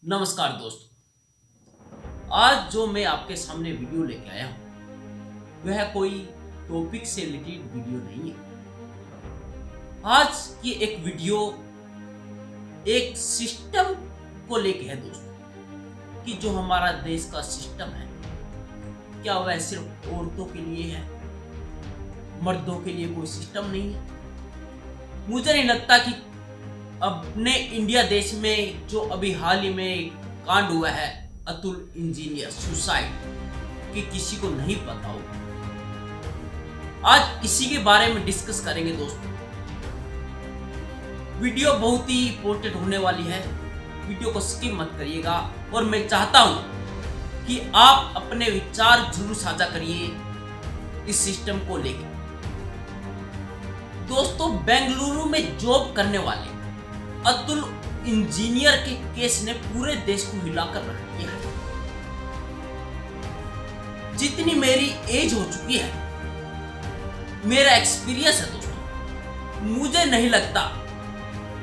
नमस्कार दोस्तों, आज जो मैं आपके सामने वीडियो लेके आया हूँ वह कोई टॉपिक से रिलेटेड वीडियो नहीं है। आज की एक वीडियो एक सिस्टम को लेके है दोस्तों, कि जो हमारा देश का सिस्टम है क्या वह सिर्फ औरतों के लिए है, मर्दों के लिए कोई सिस्टम नहीं है। मुझे नहीं लगता कि अपने इंडिया देश में जो अभी हाल ही में कांड हुआ है अतुल इंजीनियर सुसाइड, कि किसी को नहीं पता होगा। आज इसी के बारे में डिस्कस करेंगे दोस्तों। वीडियो बहुत ही इंपॉर्टेंट होने वाली है, वीडियो को स्किप मत करिएगा। और मैं चाहता हूं कि आप अपने विचार जरूर साझा करिए इस सिस्टम को लेकर। दोस्तों, बेंगलुरु में जॉब करने वाले अतुल इंजीनियर के केस ने पूरे देश को हिलाकर रख दिया है। जितनी मेरी एज हो चुकी है, मेरा एक्सपीरियंस है दोस्तों, मुझे नहीं लगता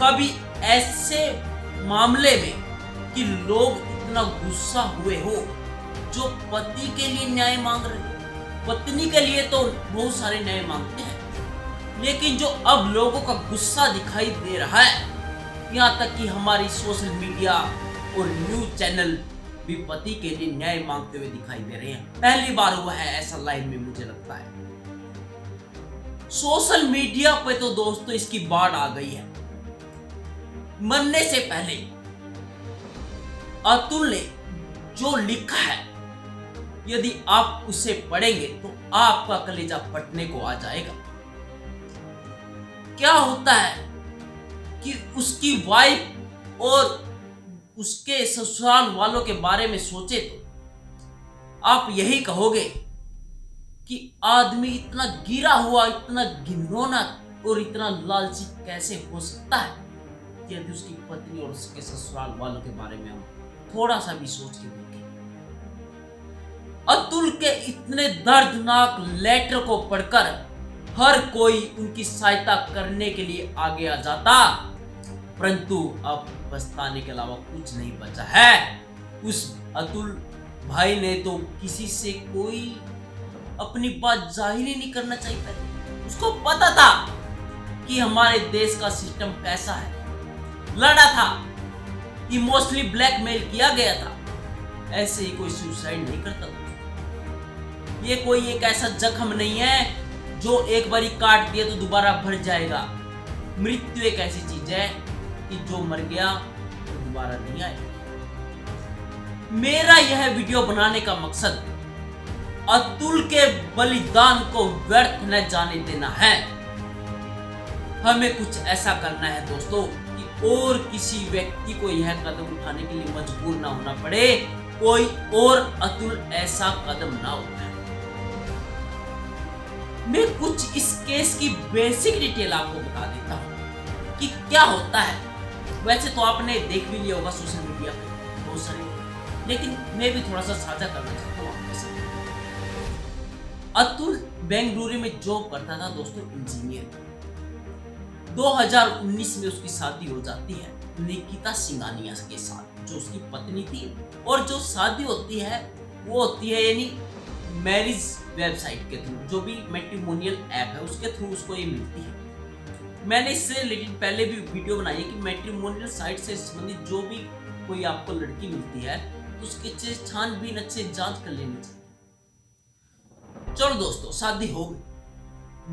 कभी ऐसे मामले में कि लोग इतना गुस्सा हुए हो जो पति के लिए न्याय मांग रहे हैं। पत्नी के लिए तो बहुत सारे न्याय मांगते हैं, लेकिन जो अब लोगों का गुस्सा दिखाई दे रहा है, यहाँ तक कि हमारी सोशल मीडिया और न्यूज चैनल भी पति के लिए न्याय मांगते हुए दिखाई दे रहे हैं। पहली बार हुआ है ऐसा लाइव में, मुझे लगता है। सोशल मीडिया पे तो दोस्तों इसकी बाढ़ आ गई है। मरने से पहले अतुल ने जो लिखा है, यदि आप उसे पढ़ेंगे तो आपका कलेजा फटने को आ जाएगा। क्या होता है कि उसकी वाइफ और उसके ससुराल वालों के बारे में सोचे तो आप यही कहोगे कि आदमी इतना गिरा हुआ, इतना घिनौना और इतना लालची कैसे हो सकता है। यदि उसकी पत्नी और उसके ससुराल वालों के बारे में हम थोड़ा सा भी सोच के देखें। अतुल के इतने दर्दनाक लेटर को पढ़कर हर कोई उनकी सहायता करने के लिए आगे आ जाता, परंतु अब पछताने के अलावा कुछ नहीं बचा है। उस अतुल भाई ने तो किसी से कोई अपनी बात जाहिर ही नहीं करना चाहिए था। उसको पता था कि हमारे देश का सिस्टम कैसा है। लड़ा था, इमोशनली ब्लैकमेल किया गया था। ऐसे ही कोई सुसाइड नहीं करता था। ये कोई एक ऐसा जख्म नहीं है जो एक बारी काट दिया तो दोबारा भर जाएगा। मृत्यु एक ऐसी चीज है कि जो मर गया तो दोबारा नहीं आएगा। मेरा यह वीडियो बनाने का मकसद अतुल के बलिदान को व्यर्थ न जाने देना है। हमें कुछ ऐसा करना है दोस्तों कि और किसी व्यक्ति को यह कदम उठाने के लिए मजबूर ना होना पड़े, कोई और अतुल ऐसा कदम ना उठाए। मैं कुछ इस केस की बेसिक डिटेल आपको बता देता हूं कि क्या होता है। वैसे तो आपने देख भी लिया होगा सोशल मीडिया पे बहुत सारे, लेकिन मैं भी थोड़ा सा साझा करना चाहता हूं आपके साथ। अतुल बेंगलुरु में जॉब करता था दोस्तों, इंजीनियर। 2019 में उसकी शादी हो जाती है निकिता सिंघानिया के साथ, जो उसकी पत्नी थी। और जो शादी होती है वो होती है यानी मैरिज वेबसाइट के थ्रू, जो भी मैट्रिमोनियल ऐप है उसके थ्रू उसको ये मिलती है। मैंने इससे रिलेटेड पहले भी वीडियो बनाई है कि मैट्रिमोनियल साइट से संबंधित जो भी कोई आपको लड़की मिलती है तो उसके छानबीन अच्छे जांच कर लेनी चाहिए। चलो दोस्तों, शादी हो गई।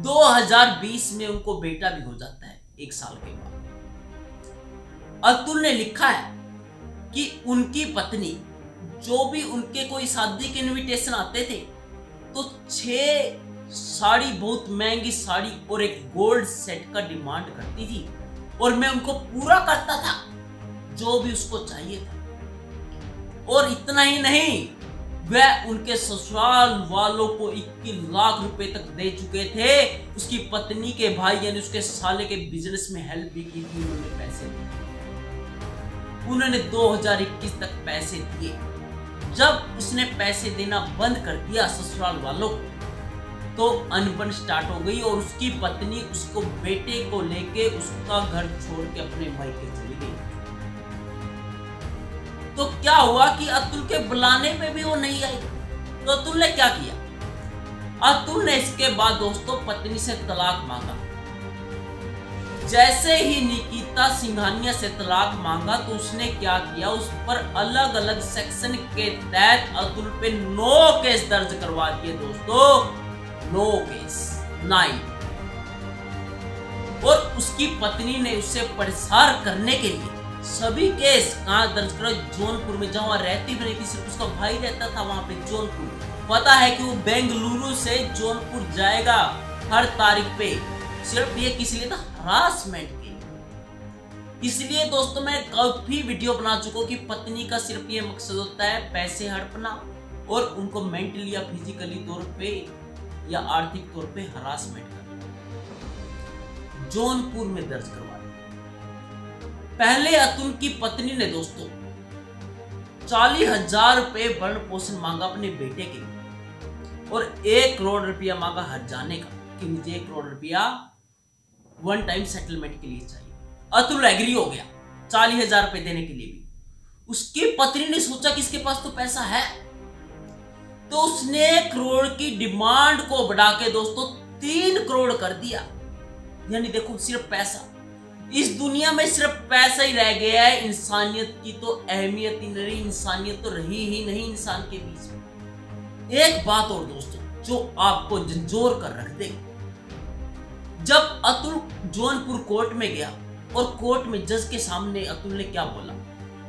2020 में उनको बेटा भी हो जाता है 1 साल के बाद। अतुल ने लिखा है कि उनकी पत्नी जो भी उनके कोई शादी के इनविटेशन आते थे तो 6 साड़ी, बहुत महंगी साड़ी और एक गोल्ड सेट का डिमांड करती थी, और मैं उनको पूरा करता था जो भी उसको चाहिए था। और इतना ही नहीं, वह उनके ससुराल वालों को 21 लाख रुपए तक दे चुके थे। उसकी पत्नी के भाई यानी उसके साले के बिजनेस में हेल्प भी की थी, उन्होंने पैसे दिए। उन्होंने 2021 तक पैसे दिए। जब उसने पैसे देना बंद कर दिया ससुराल वालों को, तो अनबन स्टार्ट हो गई और उसकी पत्नी उसको बेटे को लेके उसका घर छोड़ के अपने मायके चली गई। तो क्या हुआ कि अतुल के बुलाने पे भी वो नहीं आई। तो अतुल ने क्या किया, अतुल ने इसके बाद दोस्तों पत्नी से तलाक मांगा। जैसे ही निकिता सिंघानिया से तलाक मांगा तो उसने क्या किया, उस पर अलग अलग सेक्शन के तहत अतुल पे 9 केस दर्ज करवा दिए दोस्तों, 9 केस 9। और उसकी पत्नी ने उसे परेशान करने के लिए सभी केस कहाँ दर्ज करो, जौनपुर में, जहां रहती भी नहीं थी, सिर्फ उसका भाई रहता था वहां पे जौनपुर। पता है कि वो बेंगलुरु से जौनपुर जाएगा हर तारीख पे, सिर्फ ये किस लिए था, हरासमेंट के लिए। इसलिए दोस्तों मैं काफी वीडियो बना चुका हूं कि पत्नी का सिर्फ ये मकसद होता है पैसे हड़पना और उनको मेंटली या फिजिकली तौर पे या आर्थिक तौर पे हरासमेंट करना। जौनपुर में दर्ज करवा दिया। पहले अतुल की पत्नी ने दोस्तों 40,000 रुपए भरण पोषण मांगा अपने बेटे के लिए और 1 करोड़ रुपया मांगा हर जाने का कि मुझे 1 करोड़ रुपया वन टाइम सेटलमेंट के लिए चाहिए। अतुल एग्री हो गया 40,000 रुपए देने के लिए भी। उसकी पत्नी ने सोचा कि इसके पास तो पैसा है, तो उसने 1 करोड़ की डिमांड को बढ़ा के दोस्तों 3 करोड़ कर दिया। यानी देखो सिर्फ पैसा, इस दुनिया में सिर्फ पैसा ही रह गया है, इंसानियत की तो अहमियत ही नहीं, इंसानियत तो रही ही नहीं इंसान के बीच में। एक बात और दोस्तों जो आपको झंझोर कर रख दे, जब अतुल जौनपुर कोर्ट में गया और कोर्ट में जज के सामने अतुल ने क्या बोला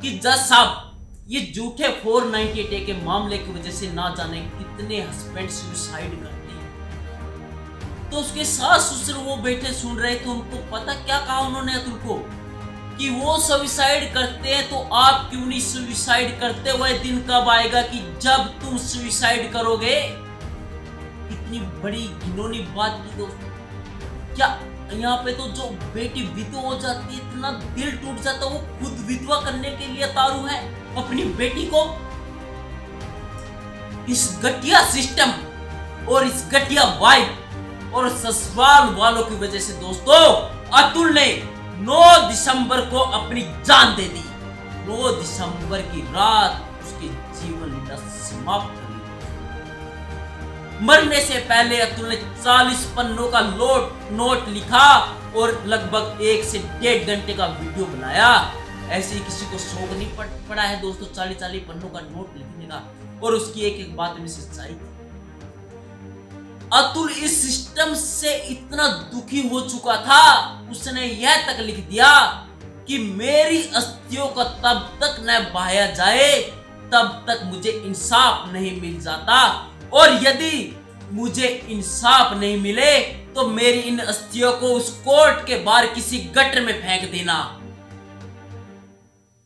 कि जज साहब ये झूठे 498 के मामले की वजह से ना जाने कितने हस्बैंड सुसाइड करते हैं। तो उसके सास ससुर वो बैठे सुन रहे थे, उनको पता क्या कहा उन्होंने अतुल को कि वो सुसाइड करते हैं तो आप क्यों नहीं सुसाइड करते। वह दिन कब आएगा कि जब तुम सुसाइड करोगे। कितनी बड़ी घिनौनी बात की दोस्तों। क्या यहाँ पे तो जो बेटी विधवा हो जाती है, इतना दिल टूट जाता है, वो खुद विधवा करने के लिए तारू है अपनी बेटी को। इस घटिया सिस्टम और इस घटिया वाइफ और ससुराल वालों की वजह से दोस्तों अतुल ने 9 दिसंबर को अपनी जान दे दी। 9 दिसंबर की रात उसके जीवन लीला समाप्त। मरने से पहले अतुल ने 40 पन्नों का नोट लिखा और लगभग 1 से 1.5 घंटे का वीडियो बनाया। ऐसे ही किसी को शौक नहीं पड़ा है दोस्तों 40 पन्नों का नोट लिखने का। और उसकी एक एक बात में सच्चाई थी। अतुल इस सिस्टम से इतना दुखी हो चुका था, उसने यह तक लिख दिया कि मेरी अस्थियों का तब तक न बहाया जाए तब तक मुझे इंसाफ नहीं मिल जाता, और यदि मुझे इंसाफ नहीं मिले तो मेरी इन अस्थियों को उस कोर्ट के बाहर किसी गटर में फेंक देना।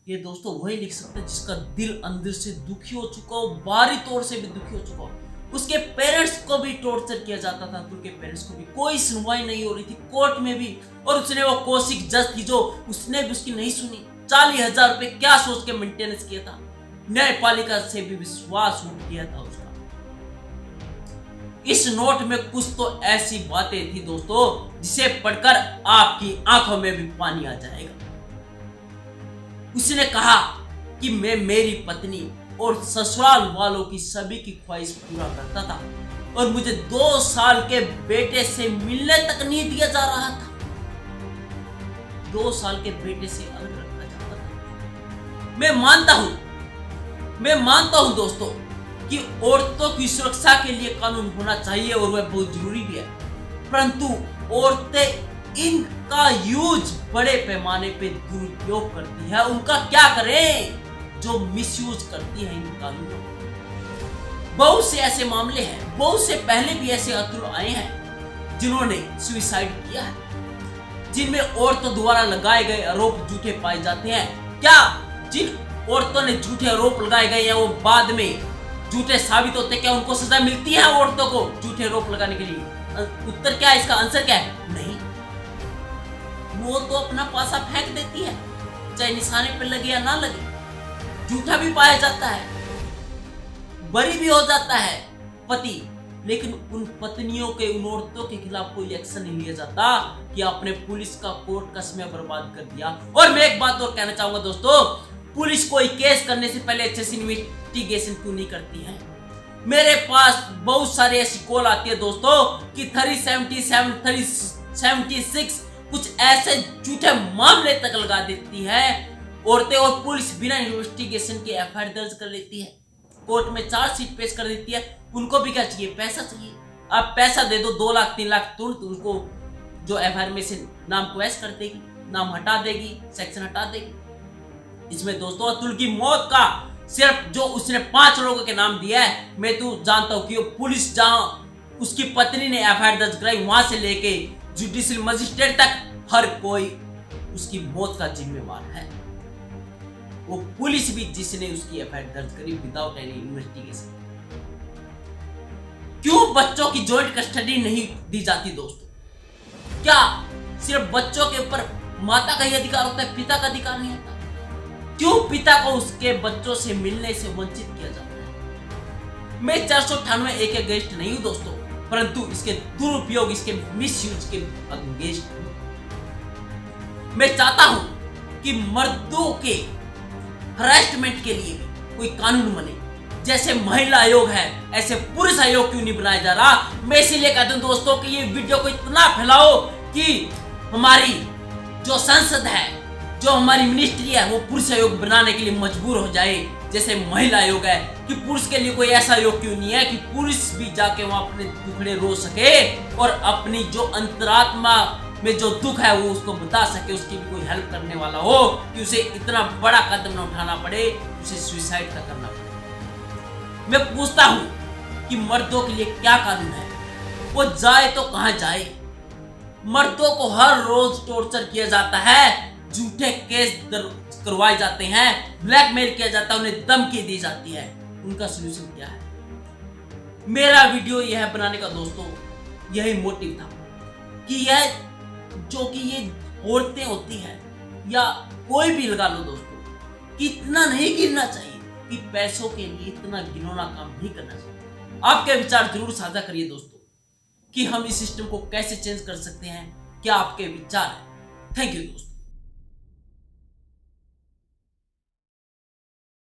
ये दोस्तों वही लिख सकते जिसका दिल अंदर से दुखी हो चुका हो, बाहरी तौर से भी दुखी हो चुका हो। उसके पेरेंट्स को भी टॉर्चर किया जाता था, अतुल के पेरेंट्स को भी कोई सुनवाई नहीं हो रही थी कोर्ट में भी। और उसने वो कौशिक जज थी जो उसने भी उसकी नहीं सुनी। 40,000 रुपए क्या सोच के मेंटेनेंस किया था, न्यायपालिका से भी विश्वास उठ गया था उसका। इस नोट में कुछ तो ऐसी बातें थी दोस्तों जिसे पढ़कर आपकी आंखों में भी पानी आ जाएगा। उसने कहा कि मैं मेरी पत्नी और ससुराल वालों की सभी की ख्वाहिश पूरा करता था और मुझे 2 साल के बेटे से मिलने तक नहीं दिया जा रहा था। 2 साल के बेटे से अलग रखा जाता था। मैं मानता हूं दोस्तों कि औरतों की सुरक्षा के लिए कानून होना चाहिए और वह बहुत जरूरी भी है, परंतु औरतें इनका यूज बड़े पैमाने पे दुरुपयोग करती है। उनका क्या करें जो मिसयूज करती है इन कानूनों। बहुत से ऐसे मामले हैं, बहुत से पहले भी ऐसे अतुल आए हैं जिन्होंने सुसाइड किया है, जिनमें औरतों द्वारा लगाए गए आरोप झूठे पाए जाते हैं। क्या जिन औरतों ने झूठे आरोप लगाए गए हैं वो बाद में झूठे साबित होते, क्या उनको सजा मिलती है औरतों को झूठे आरोप लगाने के लिए? उत्तर क्या है, इसका आंसर क्या है? नहीं, वो तो अपना पासा फेंक देती है, चाहे निशाने पे लगे या ना लगे। झूठा भी पाया जाता है, बरी भी हो जाता है पति, लेकिन उन पत्नियों के, उन औरतों के खिलाफ कोई एक्शन नहीं लिया जाता कि आपने पुलिस का कोर्ट का समय बर्बाद कर दिया। और मैं एक बात और कहना चाहूंगा दोस्तों, पुलिस कोई केस करने से पहले अच्छे से इन्वेस्टिगेशन क्यों नहीं करती है? मेरे पास बहुत सारे ऐसी कॉल आती है दोस्तों कि 377, 376 कुछ ऐसे झूठे मामले तक लगा देती है औरतें, और पुलिस बिना इन्वेस्टिगेशन के एफआईआर दर्ज कर लेती है, कोर्ट में चार्जशीट पेश कर देती है। उनको भी क्या चाहिए? पैसा चाहिए। आप पैसा दे दो 2 लाख 3 लाख, तुरंत उनको जो एफआईआर में से नाम को ऐश कर देगी, नाम हटा देगी, सेक्शन हटा देगी। इसमें दोस्तों अतुल की मौत का सिर्फ जो उसने 5 लोगों के नाम दिया है, मैं तो जानता हूं कि पुलिस जहां उसकी पत्नी ने एफआईआर दर्ज कराई वहां से लेके जुडिशियल मजिस्ट्रेट तक हर कोई उसकी मौत का जिम्मेवार है। वो पुलिस भी जिसने उसकी एफआईआर दर्ज करी विदाउट एनी इन्वेस्टिगेशन। क्यों बच्चों की जॉइंट कस्टडी नहीं दी जाती दोस्तों? क्या सिर्फ बच्चों के ऊपर माता का ही अधिकार होता है, पिता का अधिकार नहीं होता? क्यों पिता को उसके बच्चों से मिलने से वंचित किया जाता है? मैं 498 एक अगेंस्ट नहीं हूं दोस्तों, परंतु इसके दुरुपयोग, इसके मिसयूज के अगेंस्ट हूं। मैं चाहता हूं कि मर्दों के हरासमेंट के लिए कोई कानून बने। जैसे महिला आयोग है, ऐसे पुरुष आयोग क्यों नहीं बनाया जा रहा? मैं इसीलिए कहता हूं दोस्तों कि ये वीडियो को इतना फैलाओ कि हमारी जो संसद है, जो हमारी मिनिस्ट्री है, वो पुरुष आयोग बनाने के लिए मजबूर हो जाए। जैसे महिला आयोग है, कि पुरुष के लिए कोई ऐसा आयोग क्यों नहीं है कि पुरुष भी जाके वहां अपने दुखड़े रो सके और अपनी जो अंतरात्मा में जो दुख है वो उसको बता सके, उसकी भी कोई हेल्प करने वाला हो, कि उसे इतना बड़ा कदम न उठाना पड़े, उसे सुसाइड तक करना पड़े। मैं पूछता हूं कि मर्दों के लिए क्या कानून है? वो जाए तो कहां जाए? मर्दों को हर रोज टॉर्चर किया जाता है, झूठे केस करवाए जाते हैं, ब्लैकमेल किया जाता है, उन्हें धमकी दी जाती है। उनका सलूशन क्या है? मेरा वीडियो यह बनाने का दोस्तों यही मोटिव था कि यह जो कि ये औरतें होती हैं या कोई भी लगा लो दोस्तों, कि इतना नहीं गिरना चाहिए, कि पैसों के लिए इतना घिनौना काम नहीं करना चाहिए। आपके विचार जरूर साझा करिए दोस्तों कि हम इस सिस्टम को कैसे चेंज कर सकते हैं। क्या आपके विचार है? थैंक यू दोस्तों।